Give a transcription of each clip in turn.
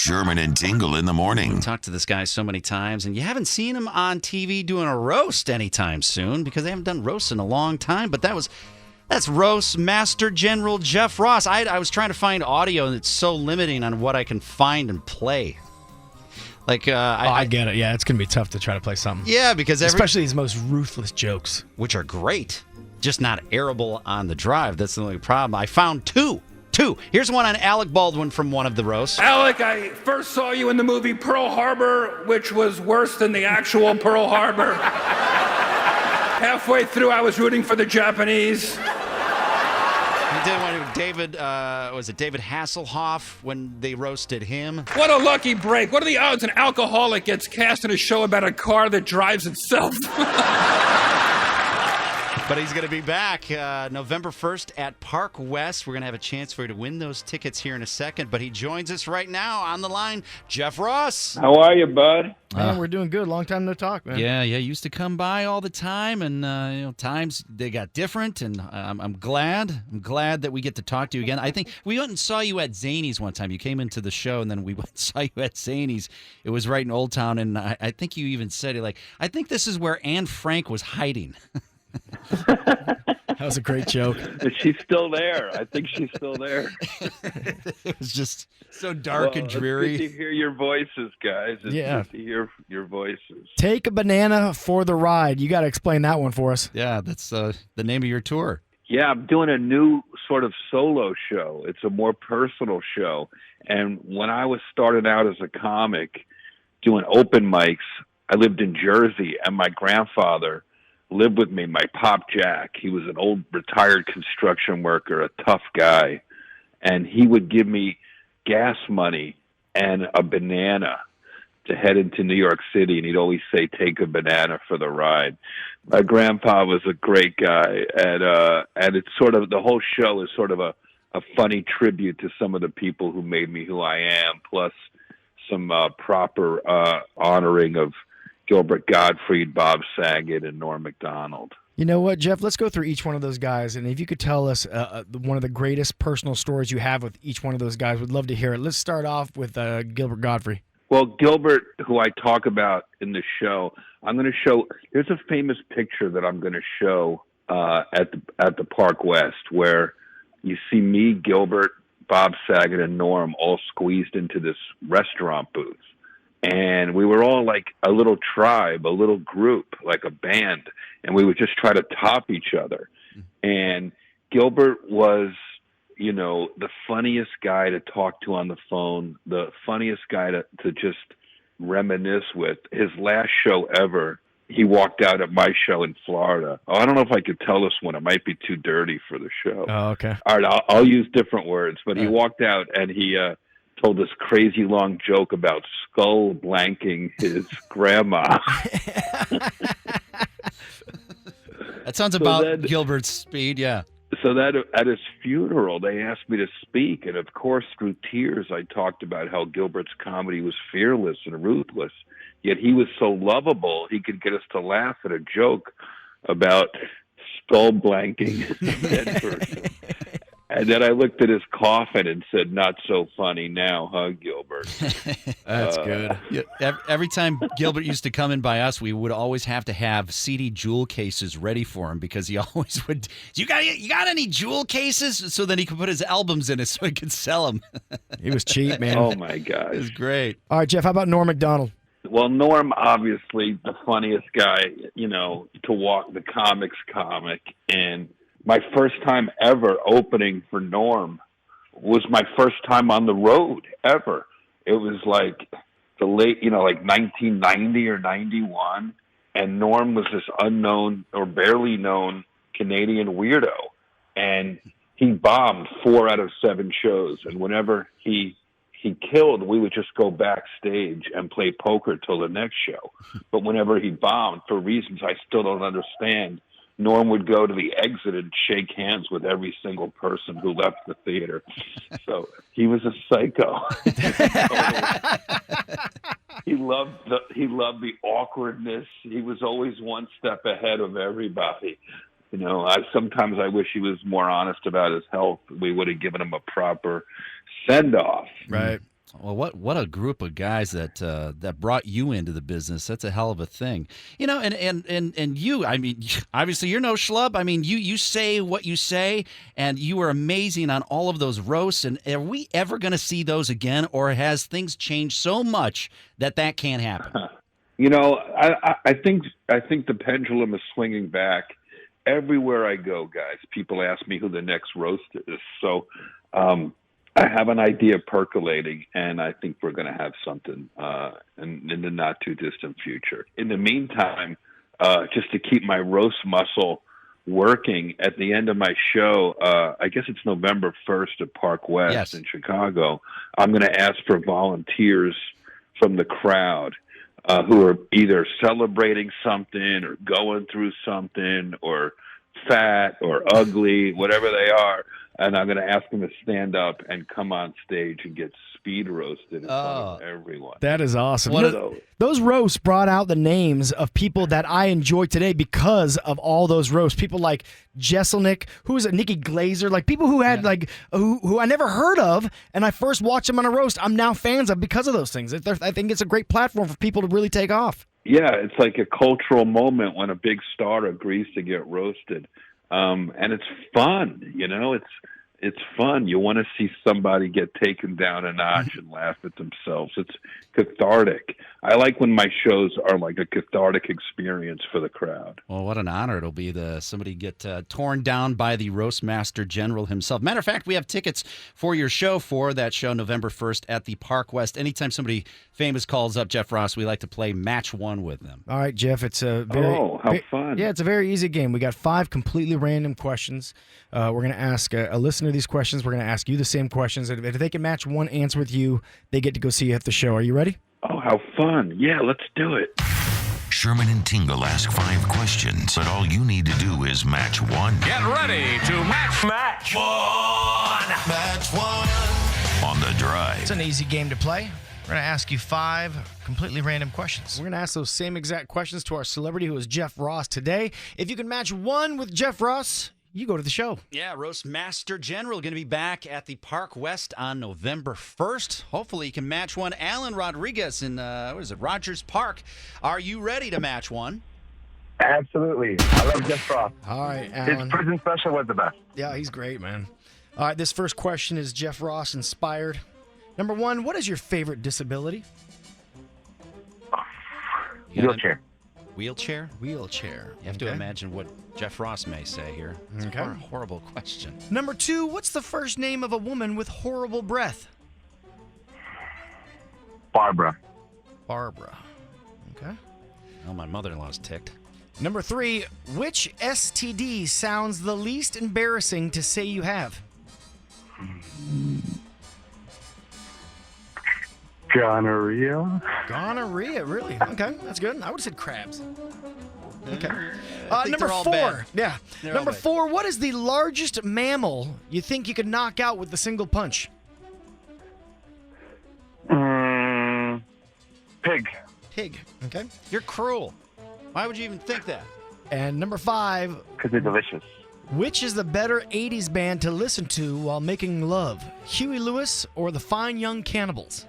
Sherman and Tingle in the morning. We've talked to this guy so many times, and you haven't seen him on TV doing a roast anytime soon because they haven't done roasts in a long time. But that's Roastmaster General Jeff Ross. I was trying to find audio, and it's so limiting on what I can find and play. Like I get it. Yeah, it's gonna be tough to try to play something. Yeah, because especially these most ruthless jokes, which are great, just not airable on the drive. That's the only problem. I found two. Here's one on Alec Baldwin from one of the roasts. Alec, I first saw you in the movie Pearl Harbor, which was worse than the actual Pearl Harbor. Halfway through, I was rooting for the Japanese. He did one with David, was it David Hasselhoff when they roasted him? What a lucky break. What are the odds an alcoholic gets cast in a show about a car that drives itself? But he's going to be back November 1st at Park West. We're going to have a chance for you to win those tickets here in a second. But he joins us right now on the line, Jeff Ross. How are you, bud? Man, we're doing good. Long time no talk, man. Yeah. Used to come by all the time, and times they got different. And I'm glad that we get to talk to you again. I think we went and saw you at Zany's one time. You came into the show, and then we went and saw you at Zany's. It was right in Old Town, and I think you even said it I think this is where Anne Frank was hiding. That was a great joke. She's still there. I think she's still there. It was just so dark and dreary. It's good to hear your voices, guys. It's good to hear your voices. Take a banana for the ride. You got to explain that one for us. Yeah, that's the name of your tour. Yeah, I'm doing a new sort of solo show. It's a more personal show. And when I was starting out as a comic doing open mics, I lived in Jersey, and my grandfather lived with me, my Pop Jack. He was an old retired construction worker, a tough guy. And he would give me gas money and a banana to head into New York City. And he'd always say, take a banana for the ride. My grandpa was a great guy. And it's sort of, the whole show is sort of a funny tribute to some of the people who made me who I am, plus some proper honoring of Gilbert Gottfried, Bob Saget, and Norm Macdonald. You know what, Jeff? Let's go through each one of those guys, and if you could tell us one of the greatest personal stories you have with each one of those guys, we'd love to hear it. Let's start off with Gilbert Gottfried. Well, Gilbert, who I talk about in the show, I'm going to show. There's a famous picture that I'm going to show at the Park West, where you see me, Gilbert, Bob Saget, and Norm all squeezed into this restaurant booth. And we were all like a little tribe, a little group, like a band, and we would just try to top each other. And Gilbert was, the funniest guy to talk to on the phone, the funniest guy to just reminisce with. His last show ever, he walked out at my show in Florida. Oh, I don't know if I could tell this one. It might be too dirty for the show. Oh, okay. All right, I'll use different words. But he walked out and he told this crazy long joke about skull blanking his grandma. That sounds about Gilbert's speed, yeah. So that at his funeral, they asked me to speak, and of course, through tears, I talked about how Gilbert's comedy was fearless and ruthless, yet he was so lovable, he could get us to laugh at a joke about skull blanking a dead person. And then I looked at his coffin and said, not so funny now, huh, Gilbert? That's good. Yeah, every time Gilbert used to come in by us, we would always have to have CD jewel cases ready for him because he always would, you got any jewel cases? So then he could put his albums in it so he could sell them. He was cheap, man. Oh, my God. It was great. All right, Jeff, how about Norm Macdonald? Well, Norm, obviously, the funniest guy, to walk the comics comic. And my first time ever opening for Norm was my first time on the road ever. It was like the late, like 1990 or 91. And Norm was this unknown or barely known Canadian weirdo. And he bombed 4 out of 7 shows. And whenever he killed, we would just go backstage and play poker till the next show. But whenever he bombed, for reasons I still don't understand, Norm would go to the exit and shake hands with every single person who left the theater. So he was a psycho. He loved the awkwardness. He was always one step ahead of everybody. Sometimes I wish he was more honest about his health. We would have given him a proper send-off. Right. Well, what a group of guys that brought you into the business. That's a hell of a thing. And you, I mean, obviously you're no schlub. I mean, you say what you say, and you were amazing on all of those roasts. And are we ever going to see those again, or has things changed so much that can't happen? I think the pendulum is swinging back. Everywhere I go, guys, people ask me who the next roast is. So I have an idea percolating, and I think we're going to have something in the not-too-distant future. In the meantime, just to keep my roast muscle working, at the end of my show, I guess it's November 1st at Park West in Chicago, I'm going to ask for volunteers from the crowd who are either celebrating something or going through something or fat or ugly, whatever they are. And I'm going to ask them to stand up and come on stage and get speed roasted in front of everyone. That is awesome. Those roasts brought out the names of people that I enjoy today because of all those roasts. People like Jesselnick, who was it, Nikki Glazer, like people who had who I never heard of, and I first watched them on a roast. I'm now fans of because of those things. I think it's a great platform for people to really take off. Yeah, it's like a cultural moment when a big star agrees to get roasted. And it's fun, it's fun. You want to see somebody get taken down a notch and laugh at themselves. It's cathartic. I like when my shows are like a cathartic experience for the crowd. Well, what an honor it'll be to somebody get torn down by the Roastmaster General himself. Matter of fact, we have tickets for your show for that show November 1st at the Park West. Anytime somebody famous calls up Jeff Ross, we like to play match one with them. All right, Jeff, it's a very how fun. Yeah, it's a very easy game. We got 5 completely random questions. We're going to ask a listener these questions. We're going to ask you the same questions. And if they can match one answer with you, they get to go see you at the show. Are you ready? Oh, how fun. Yeah, let's do it. Sherman and Tingle ask 5 questions, but all you need to do is match one. Get ready to match one. Match one. On the drive. It's an easy game to play. We're going to ask you 5 completely random questions. We're going to ask those same exact questions to our celebrity who is Jeff Ross today. If you can match one with Jeff Ross, you go to the show. Yeah, Roastmaster General going to be back at the Park West on November 1st. Hopefully you can match one. Alan Rodriguez in, Rogers Park. Are you ready to match one? Absolutely. I love Jeff Ross. All right, Alan. His prison special was the best. Yeah, he's great, man. All right, this first question is Jeff Ross inspired. Number 1, what is your favorite disability? Wheelchair. Wheelchair? Wheelchair. You have to imagine what Jeff Ross may say here. It's a horrible question. Number 2, what's the first name of a woman with horrible breath? Barbara. Barbara. Okay. Oh, my mother-in-law's ticked. Number 3, which STD sounds the least embarrassing to say you have? Gonorrhea. Gonorrhea, really? Okay, that's good. I would have said crabs. Okay. Number they're all 4. bad. Yeah. They're Number all bad. 4, what is the largest mammal you think you could knock out with a single punch? Pig. Pig. Okay. You're cruel. Why would you even think that? And number 5, Because they're delicious. which is the better 80s band to listen to while making love? Huey Lewis or the Fine Young Cannibals?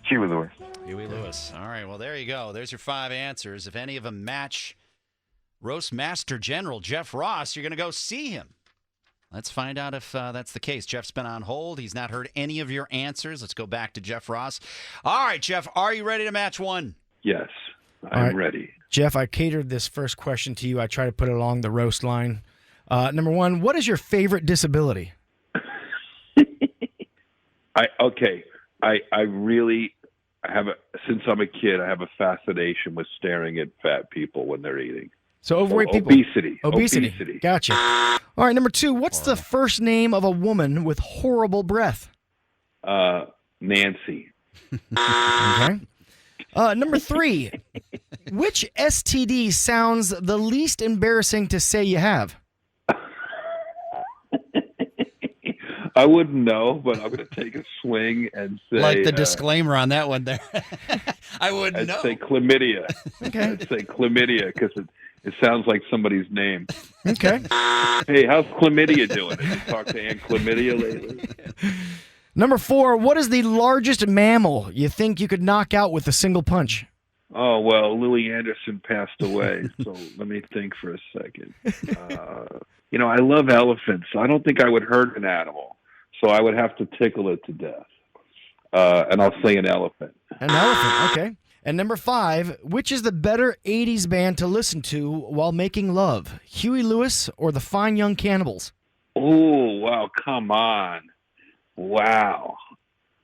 Huey Lewis. Huey Lewis. All right, well, there you go. There's your 5 answers. If any of them match Roastmaster General Jeff Ross, you're going to go see him. Let's find out if that's the case. Jeff's been on hold. He's not heard any of your answers. Let's go back to Jeff Ross. All right, Jeff, are you ready to match one? Yes, I'm ready. Jeff, I catered this first question to you. I try to put it along the roast line. Number 1, what is your favorite disability? I really have since I'm a kid, I have a fascination with staring at fat people when they're eating. So overweight people. Obesity. Gotcha. All right, number 2, what's the first name of a woman with horrible breath? Nancy. Okay. Number 3, which STD sounds the least embarrassing to say you have? I wouldn't know, but I'm going to take a swing and say... Like the disclaimer on that one there. I wouldn't I'd know. say chlamydia. Okay. I'd say chlamydia because it sounds like somebody's name. Okay. Hey, how's chlamydia doing? Have you talked to Aunt Chlamydia lately? Number 4, what is the largest mammal you think you could knock out with a single punch? Oh, well, Louis Anderson passed away, so let me think for a second. I love elephants. I don't think I would hurt an animal, so I would have to tickle it to death. And I'll say an elephant. An elephant, okay. And number 5, which is the better 80s band to listen to while making love? Huey Lewis or the Fine Young Cannibals? Oh, wow, come on. Wow.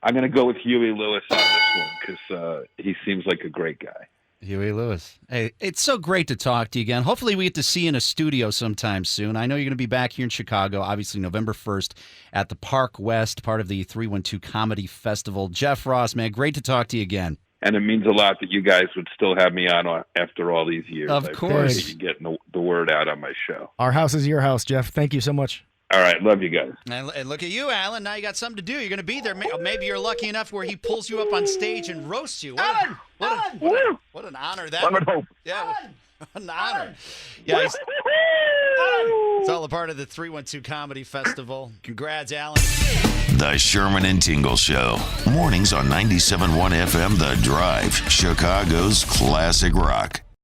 I'm going to go with Huey Lewis on this one because he seems like a great guy. Huey Lewis. Hey, it's so great to talk to you again. Hopefully we get to see you in a studio sometime soon. I know you're going to be back here in Chicago, obviously November 1st at the Park West, part of the 312 Comedy Festival. Jeff Ross, man, great to talk to you again. And it means a lot that you guys would still have me on after all these years. Of course. I appreciate you getting the word out on my show. Our house is your house, Jeff. Thank you so much. All right, love you guys. And look at you, Alan. Now you got something to do. You're going to be there. Maybe you're lucky enough where he pulls you up on stage and roasts you. What an honor that Lemon Hope. Yeah, what an honor. Yeah, it's all a part of the 312 Comedy Festival. Congrats, Alan. The Sherman and Tingle Show. Mornings on 97.1 FM The Drive, Chicago's classic rock.